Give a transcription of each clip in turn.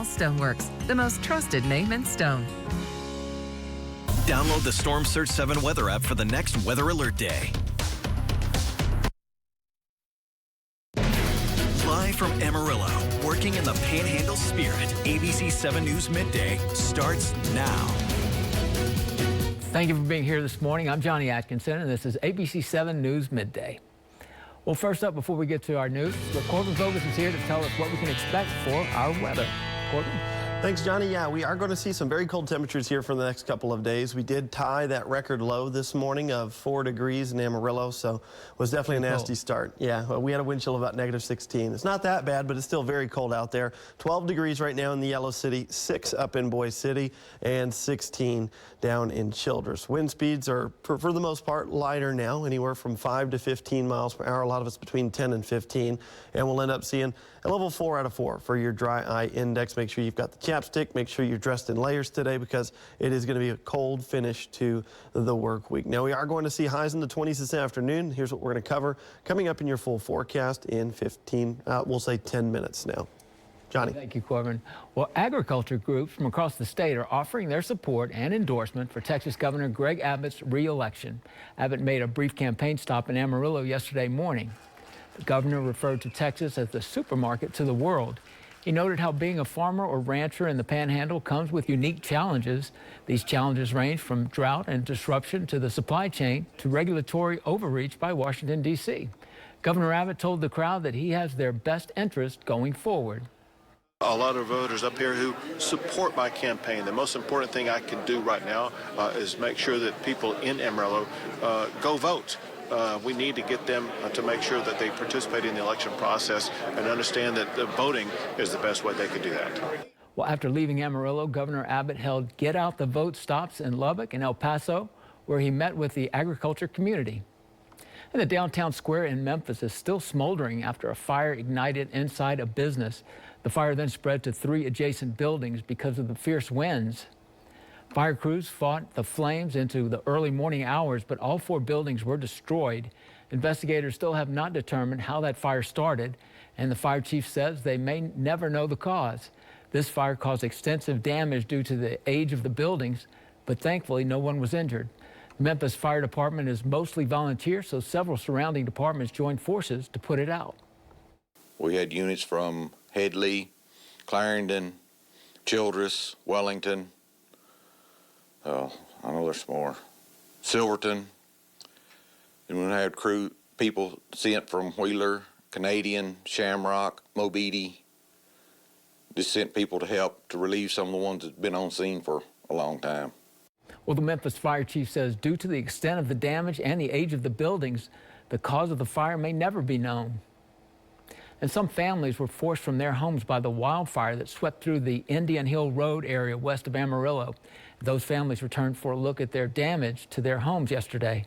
Stoneworks, the most trusted name in stone. Download the Storm Surge 7 weather app for the next weather alert day. Live from Amarillo, working in the Panhandle spirit, ABC7 News Midday starts now. Thank you for being here this morning. I'm Johnny Atkinson, and this is ABC7 News Midday. Well, first up, before we get to our news, Corbin Vogus is here to tell us what we can expect for our weather. Corbin? Thanks, Johnny. Yeah, we are going to see some very cold temperatures here for the next couple of days. We did tie that record low this morning of 4 degrees in Amarillo, so it was definitely a nasty start. Yeah, well, we had a wind chill of about -16. It's not that bad, but it's still very cold out there. 12 degrees right now in the Yellow City, 6 up in Boise City, and 16 down in Childress. Wind speeds are, for the most part, lighter now, anywhere from 5 to 15 miles per hour. A lot of it's between 10 and 15, and we'll end up seeing a level 4 out of 4 for your dry eye index. Make sure you've got the chapstick. Make sure you're dressed in layers today because it is going to be a cold finish to the work week. Now, we are going to see highs in the 20s this afternoon. Here's what we're going to cover coming up in your full forecast in 10 minutes now. Johnny. Thank you, Corbin. Well, agriculture groups from across the state are offering their support and endorsement for Texas Governor Greg Abbott's re-election. Abbott made a brief campaign stop in Amarillo yesterday morning. The governor referred to Texas as the supermarket to the world. He noted how being a farmer or rancher in the Panhandle comes with unique challenges. These challenges range from drought and disruption to the supply chain to regulatory overreach by Washington, D.C. Governor Abbott told the crowd that he has their best interest going forward. A lot of voters up here who support my campaign. The most important thing I can do right now is make sure that people in Amarillo go vote. We need to get them to make sure that they participate in the election process and understand that voting is the best way they can do that. Well, after leaving Amarillo, Governor Abbott held Get Out the Vote stops in Lubbock and El Paso, where he met with the agriculture community. And the downtown square in Memphis is still smoldering after a fire ignited inside a business. The fire then spread to 3 adjacent buildings because of the fierce winds. Fire crews fought the flames into the early morning hours, but all 4 buildings were destroyed. Investigators still have not determined how that fire started, and the fire chief says they may never know the cause. This fire caused extensive damage due to the age of the buildings, but thankfully no one was injured. The Memphis Fire Department is mostly volunteer, so several surrounding departments joined forces to put it out. We had units from Headley, Clarendon, Childress, Wellington. I know there's more. Silverton. And we had people sent from Wheeler, Canadian, Shamrock, Mobeedy. Just sent people to help to relieve some of the ones that's been on scene for a long time. Well, the Memphis fire chief says due to the extent of the damage and the age of the buildings, the cause of the fire may never be known. And some families were forced from their homes by the wildfire that swept through the Indian Hill Road area west of Amarillo. Those families returned for a look at their damage to their homes yesterday.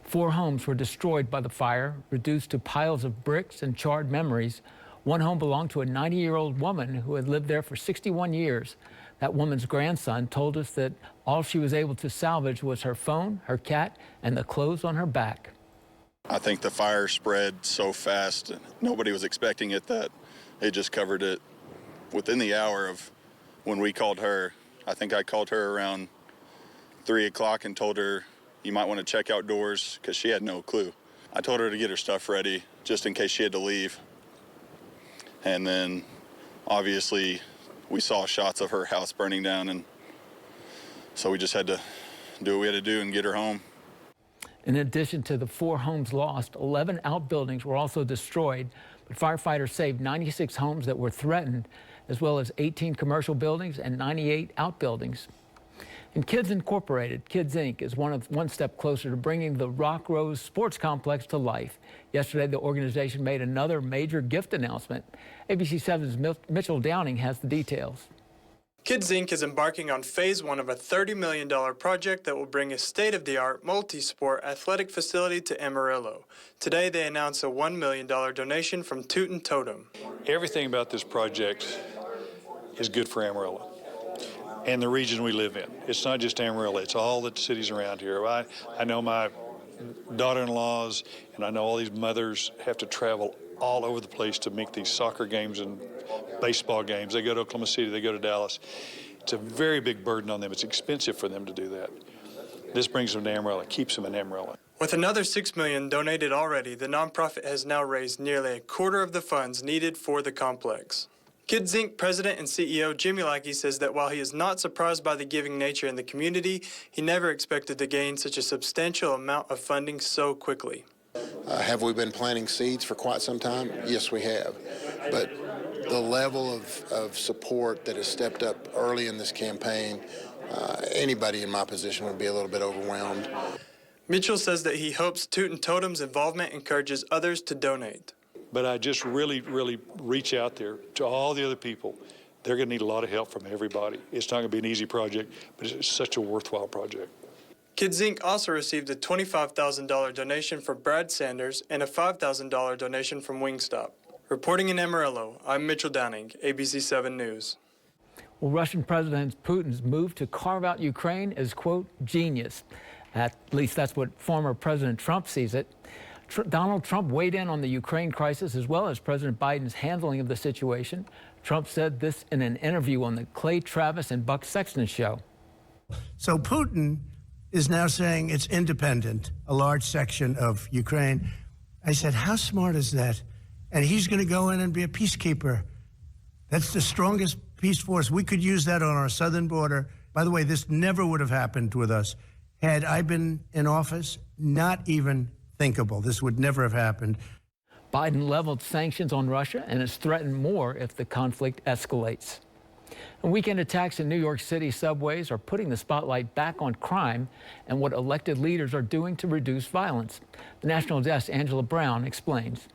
4 homes were destroyed by the fire, reduced to piles of bricks and charred memories. One home belonged to a 90-year-old woman who had lived there for 61 years. That woman's grandson told us that all she was able to salvage was her phone, her cat, and the clothes on her back. I think the fire spread so fast and nobody was expecting it that it just covered it within the hour of when we called her. I think I called her around 3 o'clock and told her you might want to check outdoors because she had no clue. I told her to get her stuff ready just in case she had to leave. And then obviously we saw shots of her house burning down, and so we just had to do what we had to do and get her home. In addition to the 4 homes lost, 11 outbuildings were also destroyed, but firefighters saved 96 homes that were threatened, as well as 18 commercial buildings and 98 outbuildings. And Kids Incorporated, Kids Inc. is one step closer to bringing the Rock Rose Sports Complex to life. Yesterday, the organization made another major gift announcement. ABC7's Mitchell Downing has the details. Kids Inc. is embarking on Phase 1 of a $30 million project that will bring a state-of-the-art multi-sport athletic facility to Amarillo. Today, they announced a $1 million donation from Toot and Totem. Everything about this project is good for Amarillo and the region we live in. It's not just Amarillo, it's all the cities around here. I know my daughter-in-laws and I know all these mothers have to travel all over the place to make these soccer games and baseball games. They go to Oklahoma City, they go to Dallas. It's a very big burden on them. It's expensive for them to do that. This brings them to Amarillo, keeps them in Amarillo. With another $6 million donated already, the nonprofit has now raised nearly a quarter of the funds needed for the complex. Kids Inc. President and CEO Jimmy Lackey says that while he is not surprised by the giving nature in the community, he never expected to gain such a substantial amount of funding so quickly. Have we been planting seeds for quite some time? Yes, we have. But the level of support that has stepped up early in this campaign, anybody in my position would be a little bit overwhelmed. Mitchell says that he hopes Toot and Totem's involvement encourages others to donate. But I just really reach out there to all the other people. They're going to need a lot of help from everybody. It's not going to be an easy project, but it's such a worthwhile project. Kids Inc. also received a $25,000 donation from Brad Sanders and a $5,000 donation from Wingstop. Reporting in Amarillo, I'm Mitchell Downing, ABC7 News. Well, Russian President Putin's move to carve out Ukraine is, quote, genius. At least that's what former President Trump sees it. Donald Trump weighed in on the Ukraine crisis as well as President Biden's handling of the situation. Trump said this in an interview on the Clay Travis and Buck Sexton show. So Putin is now saying it's independent, a large section of Ukraine. I said, how smart is that? And he's going to go in and be a peacekeeper. That's the strongest peace force. We could use that on our southern border. By the way, this never would have happened with us. Had I been in office, not even thinkable. This would never have happened. Biden leveled sanctions on Russia and has threatened more if the conflict escalates. And weekend attacks in New York City subways are putting the spotlight back on crime and what elected leaders are doing to reduce violence. The National Desk, Angela Brown, explains.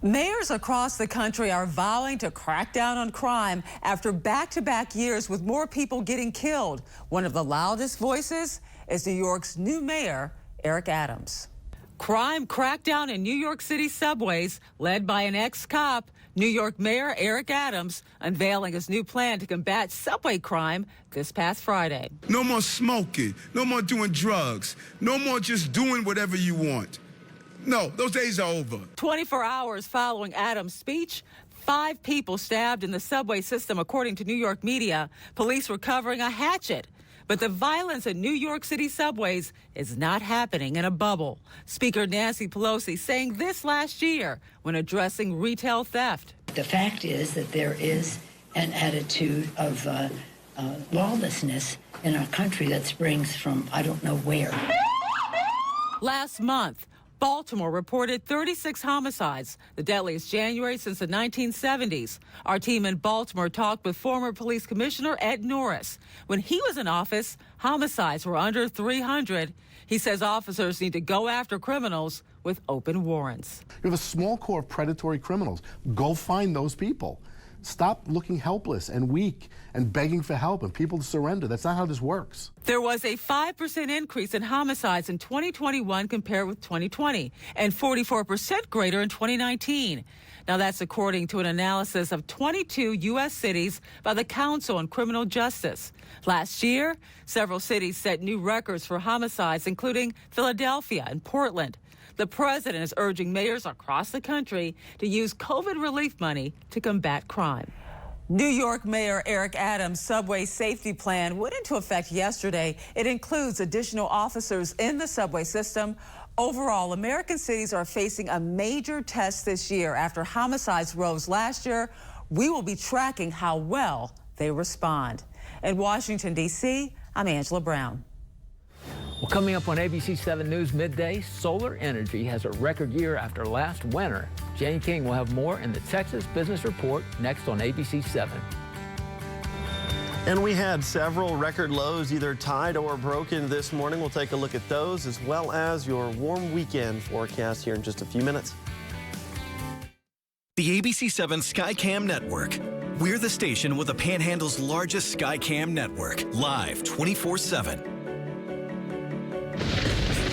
Mayors across the country are vowing to crack down on crime after back-to-back years with more people getting killed. One of the loudest voices is New York's new mayor, Eric Adams. Crime crackdown in New York City subways, led by an ex-cop. New York Mayor Eric Adams unveiling his new plan to combat subway crime this past Friday. No more smoking, no more doing drugs, no more just doing whatever you want. No, those days are over. 24 hours following Adams' speech, 5 people stabbed in the subway system, according to New York media. Police were covering a hatchet. But the violence in New York City subways is not happening in a bubble. Speaker Nancy Pelosi saying this last year when addressing retail theft. The fact is that there is an attitude of lawlessness in our country that springs from I don't know where. Last month, Baltimore reported 36 homicides, the deadliest January since the 1970s. Our team in Baltimore talked with former police commissioner Ed Norris. When he was in office, homicides were under 300. He says officers need to go after criminals with open warrants. You have a small core of predatory criminals. Go find those people. Stop looking helpless and weak and begging for help and people to surrender. That's not how this works. There was a 5% increase in homicides in 2021 compared with 2020 and 44% greater in 2019. Now that's according to an analysis of 22 U.S. cities by the Council on Criminal Justice. Last year, several cities set new records for homicides, including Philadelphia and Portland. The president is urging mayors across the country to use COVID relief money to combat crime. New York Mayor Eric Adams' subway safety plan went into effect yesterday. It includes additional officers in the subway system. Overall, American cities are facing a major test this year. After homicides rose last year, we will be tracking how well they respond. In Washington, D.C., I'm Angela Brown. Well, coming up on ABC7 News Midday, solar energy has a record year after last winter. Jane King will have more in the Texas Business Report next on ABC7. And we had several record lows either tied or broken this morning. We'll take a look at those as well as your warm weekend forecast here in just a few minutes. The ABC7 Skycam Network. We're the station with the Panhandle's largest Skycam network, live 24/7.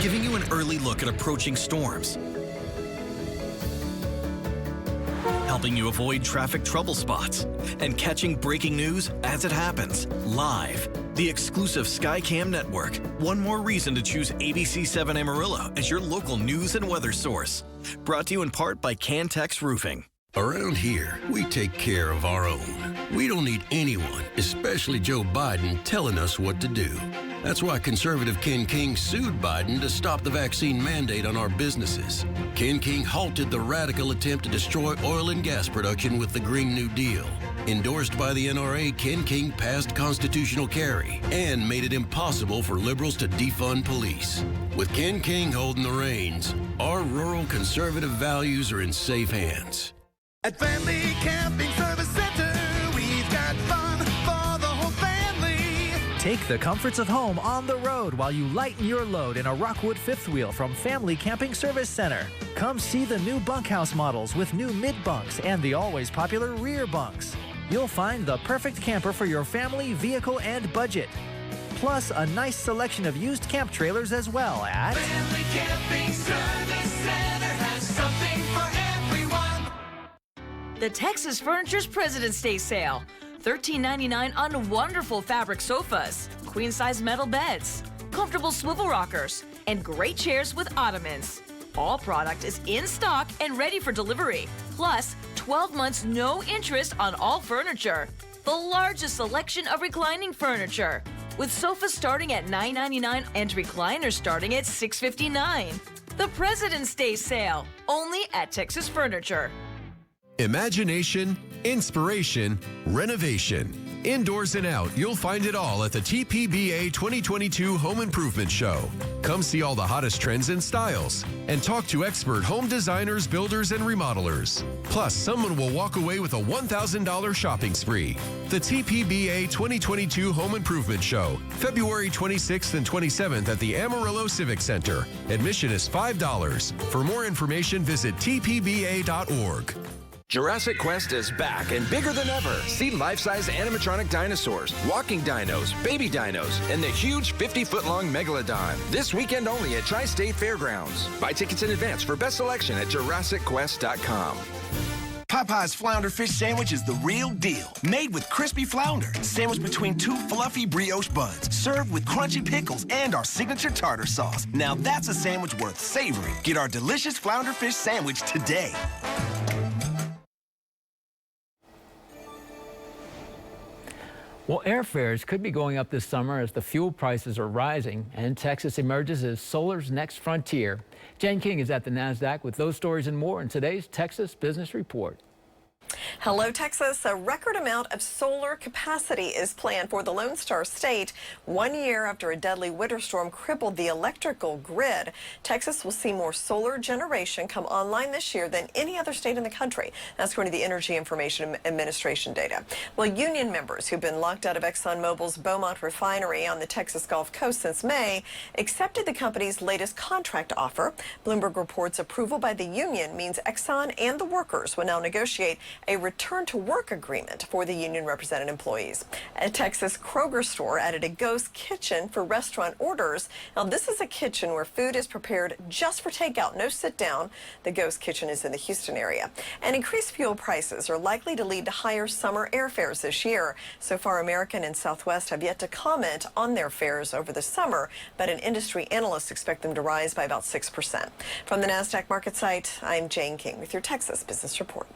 Giving you an early look at approaching storms, helping you avoid traffic trouble spots, and catching breaking news as it happens, live. the exclusive Skycam network. One more reason to choose ABC7 Amarillo as your local news and weather source. Brought to you in part by Cantex Roofing. Around here, we take care of our own. We don't need anyone, especially Joe Biden, telling us what to do. That's why conservative Ken King sued Biden to stop the vaccine mandate on our businesses. Ken King halted the radical attempt to destroy oil and gas production with the Green New Deal. Endorsed by the NRA, Ken King passed constitutional carry and made it impossible for liberals to defund police. With Ken King holding the reins, our rural conservative values are in safe hands. At Family Camping Service Center, we've got fun for the whole family. Take the comforts of home on the road while you lighten your load in a Rockwood fifth wheel from Family Camping Service Center. Come see the new bunkhouse models with new mid-bunks and the always popular rear bunks. You'll find the perfect camper for your family, vehicle, and budget. Plus, a nice selection of used camp trailers as well at Family Camping Service Center has something for everyone. The Texas Furniture's President's Day sale. $13.99 on wonderful fabric sofas, queen-size metal beds, comfortable swivel rockers, and great chairs with ottomans. All product is in stock and ready for delivery. Plus, 12 months no interest on all furniture. The largest selection of reclining furniture, with sofas starting at $9.99 and recliners starting at $6.59. The President's Day sale, only at Texas Furniture. Imagination, inspiration, renovation. Indoors and out, you'll find it all at the TPBA 2022 Home Improvement Show. Come see all the hottest trends and styles and talk to expert home designers, builders, and remodelers. Plus, someone will walk away with a $1,000 shopping spree. The TPBA 2022 Home Improvement Show, February 26th and 27th at the Amarillo Civic Center. Admission is $5. For more information, visit tpba.org. Jurassic Quest is back and bigger than ever. See life-size animatronic dinosaurs, walking dinos, baby dinos, and the huge 50-foot-long Megalodon. This weekend only at Tri-State Fairgrounds. Buy tickets in advance for best selection at JurassicQuest.com. Popeye's Flounder Fish Sandwich is the real deal. Made with crispy flounder, sandwiched between two fluffy brioche buns, served with crunchy pickles and our signature tartar sauce. Now that's a sandwich worth savoring. Get our delicious Flounder Fish Sandwich today. Well, airfares could be going up this summer as the fuel prices are rising, and Texas emerges as solar's next frontier. Jen King is at the NASDAQ with those stories and more in today's Texas Business Report. Hello, Texas. A record amount of solar capacity is planned for the Lone Star State 1 year after a deadly winter storm crippled the electrical grid. Texas will see more solar generation come online this year than any other state in the country. That's according to the Energy Information Administration data. Well, union members who've been locked out of ExxonMobil's Beaumont refinery on the Texas Gulf Coast since May accepted the company's latest contract offer. Bloomberg reports approval by the union means Exxon and the workers will now negotiate a return-to-work agreement for the union-represented employees. A Texas Kroger store added a ghost kitchen for restaurant orders. Now, this is a kitchen where food is prepared just for takeout, no sit-down. The ghost kitchen is in the Houston area. And increased fuel prices are likely to lead to higher summer airfares this year. So far, American and Southwest have yet to comment on their fares over the summer, but an industry analysts expect them to rise by about 6%. From the NASDAQ market site, I'm Jane King with your Texas Business Report.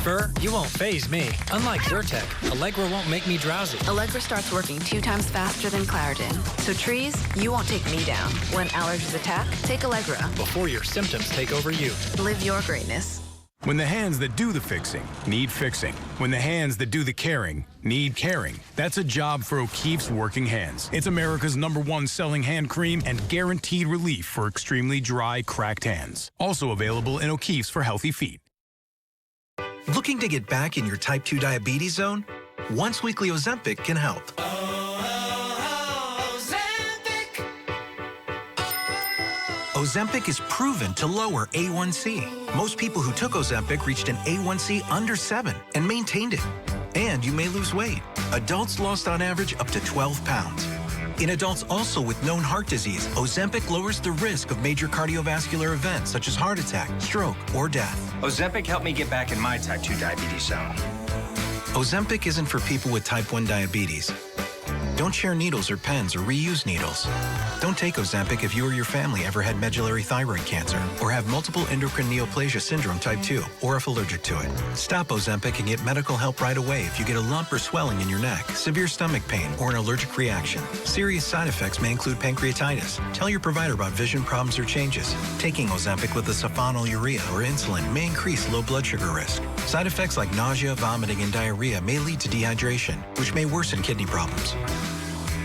Fur, you won't faze me. Unlike Zyrtec, Allegra won't make me drowsy. Allegra starts working 2 times faster than Claritin. So trees, you won't take me down. When allergies attack, take Allegra. Before your symptoms take over you. Live your greatness. When the hands that do the fixing need fixing. When the hands that do the caring need caring. That's a job for O'Keeffe's Working Hands. It's America's #1 selling hand cream and guaranteed relief for extremely dry, cracked hands. Also available in O'Keeffe's for healthy feet. Looking to get back in your type 2 diabetes zone? Once weekly Ozempic can help. Ozempic is proven to lower A1C. Most people who took Ozempic reached an A1C under 7 and maintained it. And you may lose weight. Adults lost on average up to 12 pounds. In adults also with known heart disease, Ozempic lowers the risk of major cardiovascular events such as heart attack, stroke, or death. Ozempic helped me get back in my type 2 diabetes zone. Ozempic isn't for people with type 1 diabetes. Don't share needles or pens or reuse needles. Don't take Ozempic if you or your family ever had medullary thyroid cancer or have multiple endocrine neoplasia syndrome type 2 or if allergic to it. Stop Ozempic and get medical help right away if you get a lump or swelling in your neck, severe stomach pain, or an allergic reaction. Serious side effects may include pancreatitis. Tell your provider about vision problems or changes. Taking Ozempic with a sulfonylurea or insulin may increase low blood sugar risk. Side effects like nausea, vomiting, and diarrhea may lead to dehydration, which may worsen kidney problems.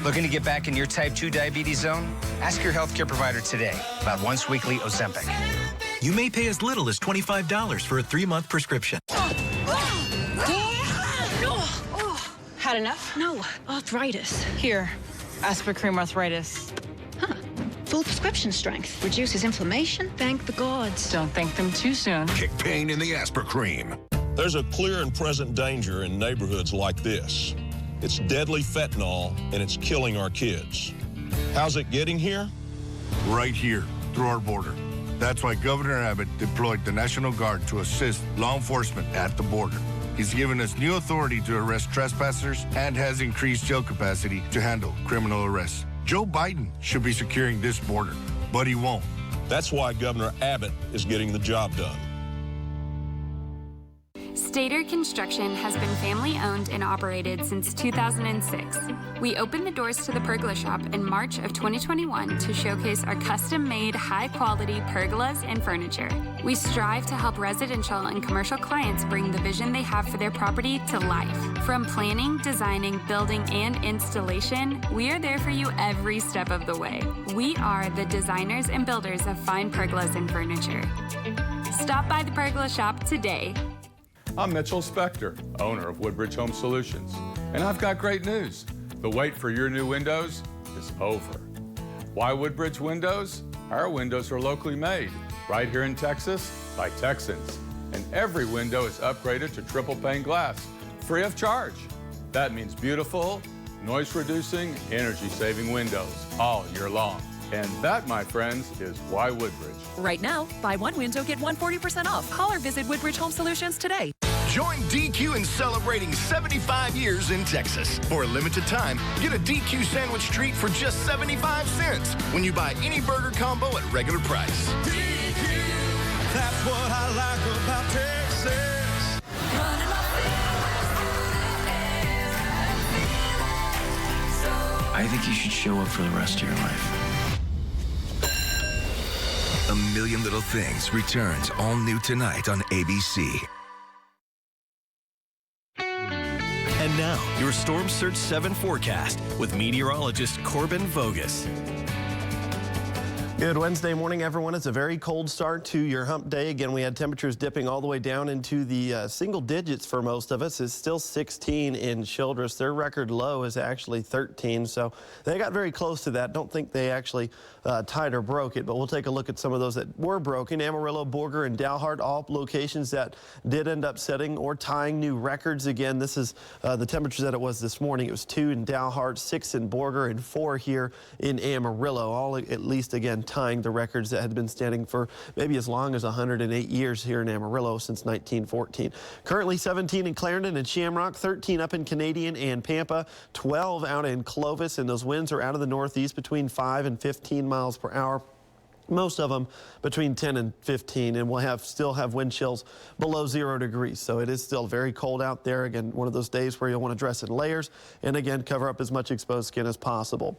Looking to get back in your type 2 diabetes zone? Ask your healthcare provider today about once-weekly Ozempic. You may pay as little as $25 for a 3-month prescription. Had enough? No, arthritis. Here, Aspirin arthritis. Huh. Full prescription strength. Reduces inflammation. Thank the gods. Don't thank them too soon. Kick pain in the Aspirin. There's a clear and present danger in neighborhoods like this. It's deadly fentanyl, and it's killing our kids. How's it getting here? Right here, through our border. That's why Governor Abbott deployed the National Guard to assist law enforcement at the border. He's given us new authority to arrest trespassers and has increased jail capacity to handle criminal arrests. Joe Biden should be securing this border, but he won't. That's why Governor Abbott is getting the job done. Stater Construction has been family-owned and operated since 2006. We opened the doors to the pergola shop in March of 2021 to showcase our custom-made, high-quality pergolas and furniture. We strive to help residential and commercial clients bring the vision they have for their property to life. From planning, designing, building, and installation, we are there for you every step of the way. We are the designers and builders of fine pergolas and furniture. Stop by the pergola shop today. I'm Mitchell Spector, owner of Woodbridge Home Solutions, and I've got great news. The wait for your new windows is over. Why Woodbridge Windows? Our windows are locally made, right here in Texas, by Texans. And every window is upgraded to triple pane glass, free of charge. That means beautiful, noise-reducing, energy-saving windows all year long. And that, my friends, is why Woodbridge. Right now, buy one window, get 140% off. Call or visit Woodbridge Home Solutions today. Join DQ in celebrating 75 years in Texas. For a limited time, get a DQ sandwich treat for just 75 cents when you buy any burger combo at regular price. DQ, that's what I like about Texas. I think you should show up for the rest of your life. A Million Little Things returns all new tonight on ABC. And now, your Storm Surge 7 forecast with meteorologist Corbin Vogus. Good Wednesday morning, everyone. It's a very cold start to your hump day. Again, we had temperatures dipping all the way down into the single digits for most of us. It's still 16 in Childress. Their record low is actually 13, so they got very close to that. Don't think they actually tied or broke it, but we'll take a look at some of those that were broken. Amarillo, Borger, and Dalhart, all locations that did end up setting or tying new records. Again, this is the temperature that it was this morning. It was 2 in Dalhart, 6 in Borger, and 4 here in Amarillo, all at least, again, tying the records that had been standing for maybe as long as 108 years here in Amarillo since 1914. Currently 17 in Clarendon and Shamrock, 13 up in Canadian and Pampa, 12 out in Clovis, and those winds are out of the northeast between 5 and 15 miles per hour. Most of them between 10 and 15, and we'll still have wind chills below 0 degrees. So it is still very cold out there. Again, one of those days where you'll want to dress in layers and again cover up as much exposed skin as possible.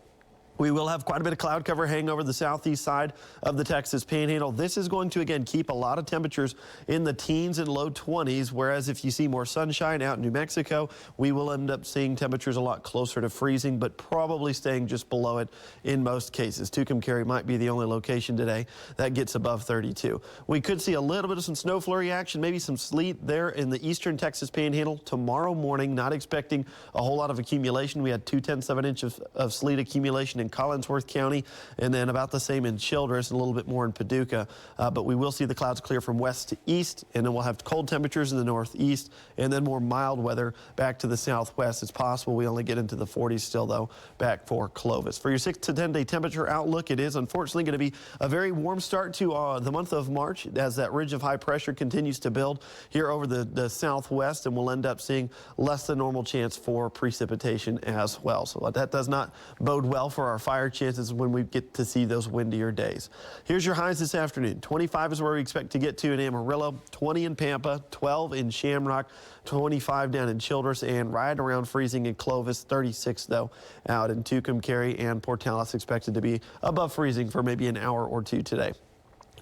We will have quite a bit of cloud cover hanging over the southeast side of the Texas Panhandle. This is going to, again, keep a lot of temperatures in the teens and low 20s, whereas if you see more sunshine out in New Mexico, we will end up seeing temperatures a lot closer to freezing, but probably staying just below it in most cases. Tucumcari might be the only location today that gets above 32. We could see a little bit of some snow flurry action, maybe some sleet there in the eastern Texas Panhandle tomorrow morning. Not expecting a whole lot of accumulation. We had 2/10 of an inch of sleet accumulation in Collinsworth County, and then about the same in Childress, and a little bit more in Paducah. But we will see the clouds clear from west to east, and then we'll have cold temperatures in the northeast, and then more mild weather back to the southwest. It's possible we only get into the 40s still, though, back for Clovis. For your 6 to 10 day temperature outlook, it is unfortunately going to be a very warm start to the month of March as that ridge of high pressure continues to build here over the southwest, and we'll end up seeing less than normal chance for precipitation as well. So that does not bode well for our fire chances when we get to see those windier days. Here's your highs this afternoon. 25 is where we expect to get to in Amarillo, 20 in Pampa, 12 in Shamrock, 25 down in Childress, and right around freezing in Clovis. 36 though out in Tucumcari and Portales, expected to be above freezing for maybe an hour or two today.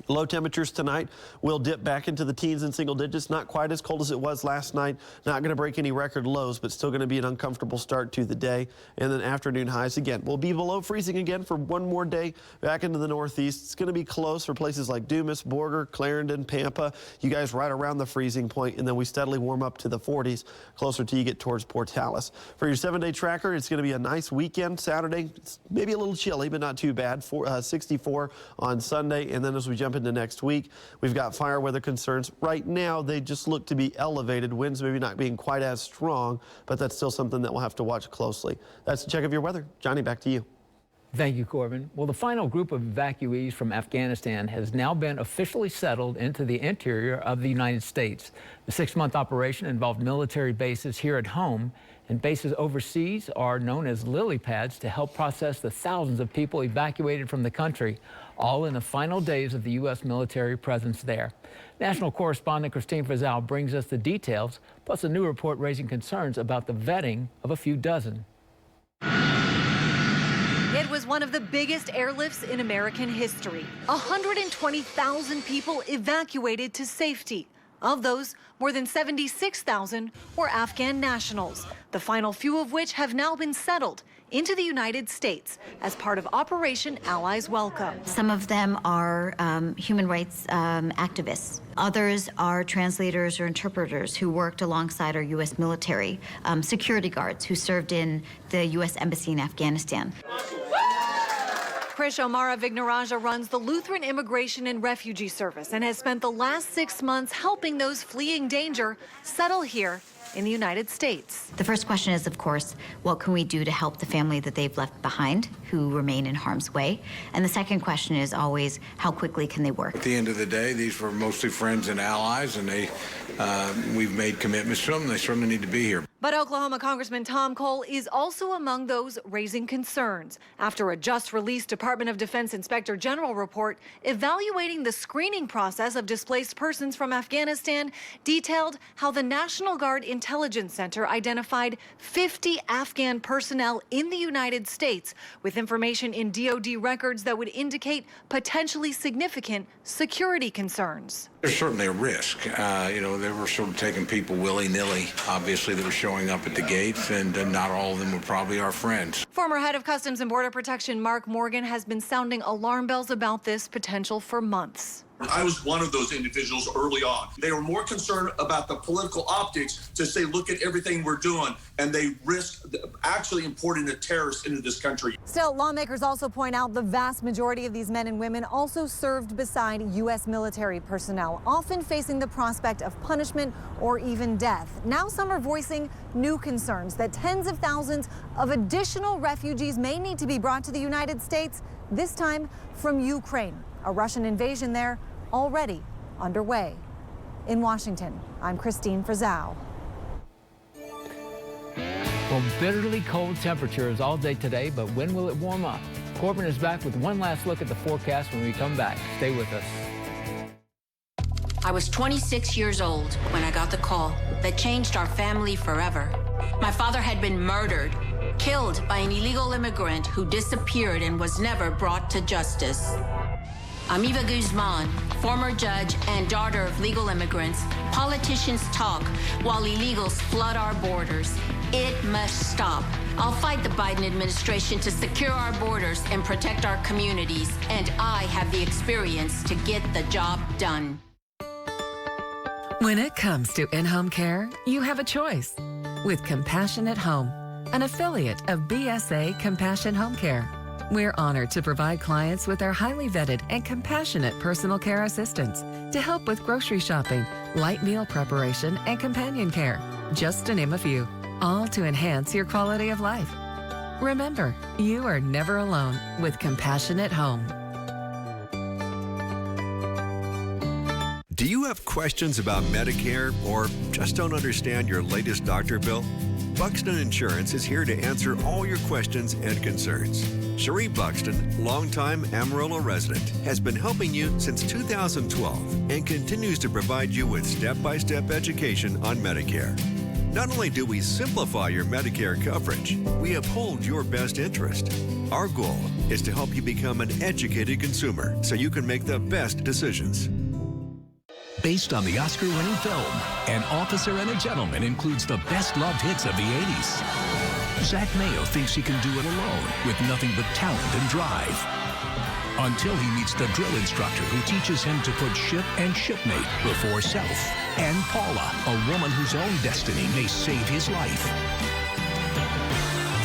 Low temperatures tonight will dip back into the teens and single digits. Not quite as cold as it was last night. Not going to break any record lows, but still going to be an uncomfortable start to the day. And then afternoon highs again will be below freezing again for one more day back into the northeast. It's going to be close for places like Dumas, Borger, Clarendon, Pampa. You guys right around the freezing point, and then we steadily warm up to the 40s closer till you get towards Portales. For your 7-day tracker, it's going to be a nice weekend. Saturday, it's maybe a little chilly, but not too bad. 64 on Sunday, and then as we jump into next week, we've got fire weather concerns. Right now, they just look to be elevated. Winds maybe not being quite as strong, but that's still something that we'll have to watch closely. That's a check of your weather. Johnny, back to you. Thank you, Corbin. Well, the final group of evacuees from Afghanistan has now been officially settled into the interior of the United States. The 6-month operation involved military bases here at home, and bases overseas are known as lily pads to help process the thousands of people evacuated from the country, all in the final days of the U.S. military presence there. National correspondent Christine Frizzell brings us the details, plus a new report raising concerns about the vetting of a few dozen. It was one of the biggest airlifts in American history. 120,000 people evacuated to safety. Of those, more than 76,000 were Afghan nationals, the final few of which have now been settled into the United States as part of Operation Allies Welcome. Some of them are human rights activists. Others are translators or interpreters who worked alongside our U.S. military, security guards who served in the U.S. Embassy in Afghanistan. Krish Omara Vignaraja runs the Lutheran Immigration and Refugee Service and has spent the last 6 months helping those fleeing danger settle here in the United States. The first question is, of course, what can we do to help the family that they've left behind who remain in harm's way? And the second question is always, how quickly can they work? At the end of the day, these were mostly friends and allies, and we've made commitments to them. They certainly need to be here. But Oklahoma Congressman Tom Cole is also among those raising concerns after a just-released Department of Defense Inspector General report evaluating the screening process of displaced persons from Afghanistan detailed how the National Guard Intelligence Center identified 50 Afghan personnel in the United States with information in DoD records that would indicate potentially significant security concerns. There's certainly a risk. They were sort of taking people willy-nilly, obviously, that were showing up at the gates, and not all of them were probably our friends. Former head of Customs and Border Protection Mark Morgan has been sounding alarm bells about this potential for months. I was one of those individuals early on. They were more concerned about the political optics to say, look at everything we're doing, and they risked actually importing a terrorist into this country. Still, lawmakers also point out the vast majority of these men and women also served beside U.S. military personnel, often facing the prospect of punishment or even death. Now some are voicing new concerns that tens of thousands of additional refugees may need to be brought to the United States, this time from Ukraine. A Russian invasion there already underway. In Washington, I'm Christine Frizzell. Well, bitterly cold temperatures all day today, but when will it warm up? Corbin is back with one last look at the forecast when we come back. Stay with us. I was 26 years old when I got the call that changed our family forever. My father had been murdered, killed by an illegal immigrant who disappeared and was never brought to justice. I'm Eva Guzman, former judge and daughter of legal immigrants. Politicians talk while illegals flood our borders. It must stop. I'll fight the Biden administration to secure our borders and protect our communities, and I have the experience to get the job done. When it comes to in-home care, you have a choice with Compassion at Home, an affiliate of BSA Compassion Home Care. We're honored to provide clients with our highly vetted and compassionate personal care assistants to help with grocery shopping, light meal preparation, and companion care, just to name a few, all to enhance your quality of life. Remember, you are never alone with Compassionate Home. Do you have questions about Medicare or just don't understand your latest doctor bill? Buxton Insurance is here to answer all your questions and concerns. Cherie Buxton, longtime Amarillo resident, has been helping you since 2012 and continues to provide you with step-by-step education on Medicare. Not only do we simplify your Medicare coverage, we uphold your best interest. Our goal is to help you become an educated consumer so you can make the best decisions. Based on the Oscar-winning film, An Officer and a Gentleman includes the best-loved hits of the 80s. Zach Mayo thinks he can do it alone with nothing but talent and drive. Until he meets the drill instructor who teaches him to put ship and shipmate before self. And Paula, a woman whose own destiny may save his life.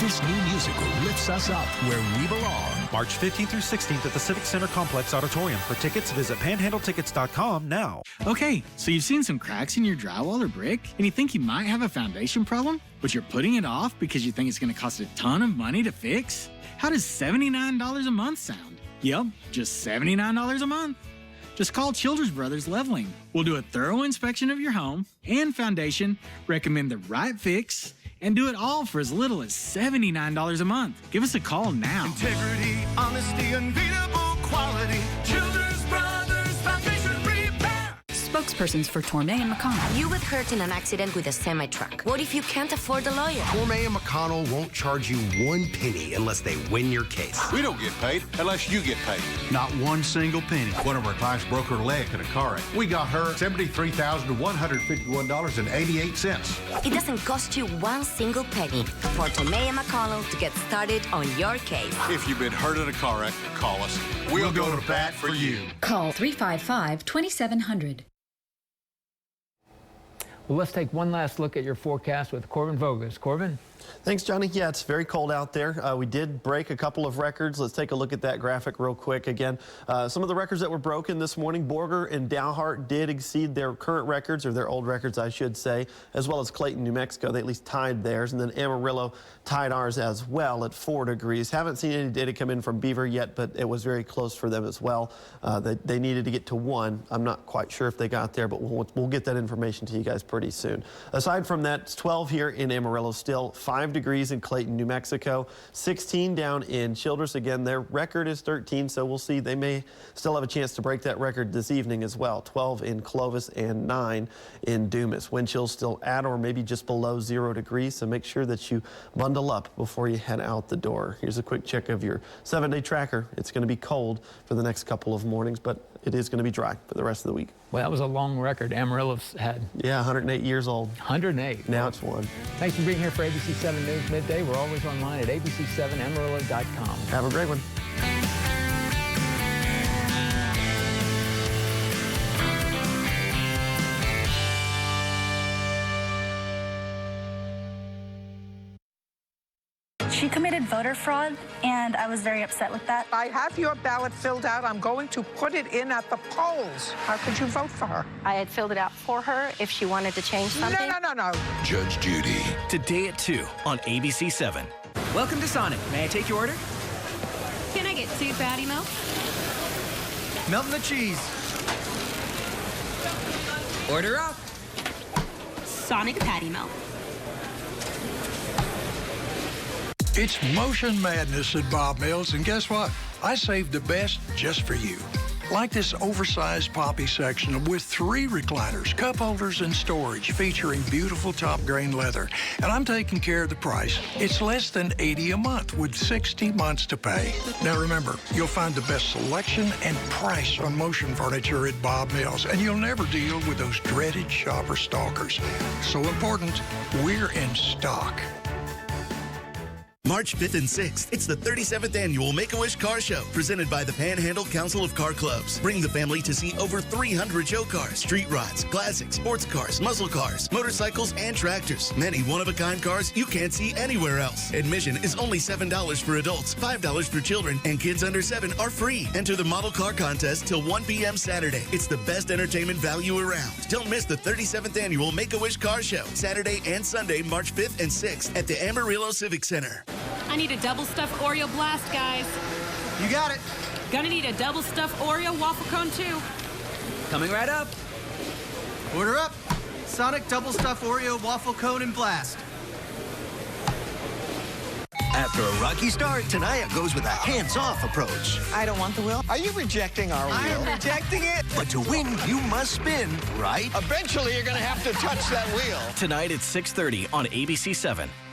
This new musical lifts us up where we belong. March 15th through 16th at the Civic Center Complex Auditorium. For tickets, visit panhandletickets.com now. Okay, so you've seen some cracks in your drywall or brick, and you think you might have a foundation problem, but you're putting it off because you think it's going to cost a ton of money to fix? How does $79 a month sound? Yep, just $79 a month. Just call Childress Brothers Leveling. We'll do a thorough inspection of your home and foundation, recommend the right fix, and do it all for as little as $79 a month. Give us a call now. Integrity, honesty, unbeatable quality. Childress Brothers Foundation Repair. Spokespersons for Tormé and McConnell. You were hurt in an accident with a semi-truck. What if you can't afford a lawyer? Tormé and McConnell won't charge you one penny unless they win your case. We don't get paid unless you get paid. Not one single penny. One of our clients broke her leg in a car wreck. We got her $73,151.88. It doesn't cost you one single penny for Tormé and McConnell to get started on your case. If you've been hurt in a car wreck, call us. We'll go to bat for you. Call 355-2700. Well, let's take one last look at your forecast with Corbin Voges. Corbin? Thanks, Johnny. Yeah, it's very cold out there. We did break a couple of records. Let's take a look at that graphic real quick. Again, some of the records that were broken this morning, Borger and Dalhart did exceed their current records, or their old records, I should say, as well as Clayton, New Mexico. They at least tied theirs. And then Amarillo tied ours as well at 4 degrees. Haven't seen any data come in from Beaver yet, but it was very close for them as well. They needed to get to 1. I'm not quite sure if they got there, but we'll get that information to you guys pretty soon. Aside from that, it's 12 here in Amarillo still, 5 degrees in Clayton, New Mexico, 16 down in Childress. Again, their record is 13, so we'll see. They may still have a chance to break that record this evening as well. 12 in Clovis and 9 in Dumas. Wind chills still at or maybe just below 0 degrees, so make sure that you bundle up before you head out the door. Here's a quick check of your 7-day tracker. It's going to be cold for the next couple of mornings, but it is going to be dry for the rest of the week. Well, that was a long record Amarillo's had. Yeah, 108 years old. 108. Now it's 1. Thanks for being here for ABC7 News Midday. We're always online at ABC7Amarillo.com. Have a great one. She committed voter fraud, and I was very upset with that. I have your ballot filled out. I'm going to put it in at the polls. How could you vote for her? I had filled it out for her if she wanted to change something. No. Judge Judy. Today at 2 on ABC7. Welcome to Sonic. May I take your order? Can I get 2 patty melt? Melting the cheese. Order up. Sonic patty melt. It's motion madness at Bob Mills, and guess what? I saved the best just for you. Like this oversized poppy section with 3 recliners, cup holders, and storage featuring beautiful top grain leather. And I'm taking care of the price. It's less than $80 a month with 60 months to pay. Now remember, you'll find the best selection and price on motion furniture at Bob Mills, and you'll never deal with those dreaded shopper stalkers. So important, we're in stock. March 5th and 6th, it's the 37th Annual Make-A-Wish Car Show, presented by the Panhandle Council of Car Clubs. Bring the family to see over 300 show cars, street rods, classics, sports cars, muscle cars, motorcycles, and tractors. Many one-of-a-kind cars you can't see anywhere else. Admission is only $7 for adults, $5 for children, and kids under 7 are free. Enter the model car contest till 1 p.m. Saturday. It's the best entertainment value around. Don't miss the 37th Annual Make-A-Wish Car Show, Saturday and Sunday, March 5th and 6th at the Amarillo Civic Center. I need a double stuffed Oreo blast, guys. You got it. Gonna need a double stuffed Oreo waffle cone, too. Coming right up. Order up. Sonic double stuffed Oreo waffle cone and blast. After a rocky start, Tenaya goes with a hands-off approach. I don't want the wheel. Are you rejecting our wheel? I am rejecting it. But to win, you must spin, right? Eventually, you're going to have to touch that wheel. Tonight at 6:30 on ABC7.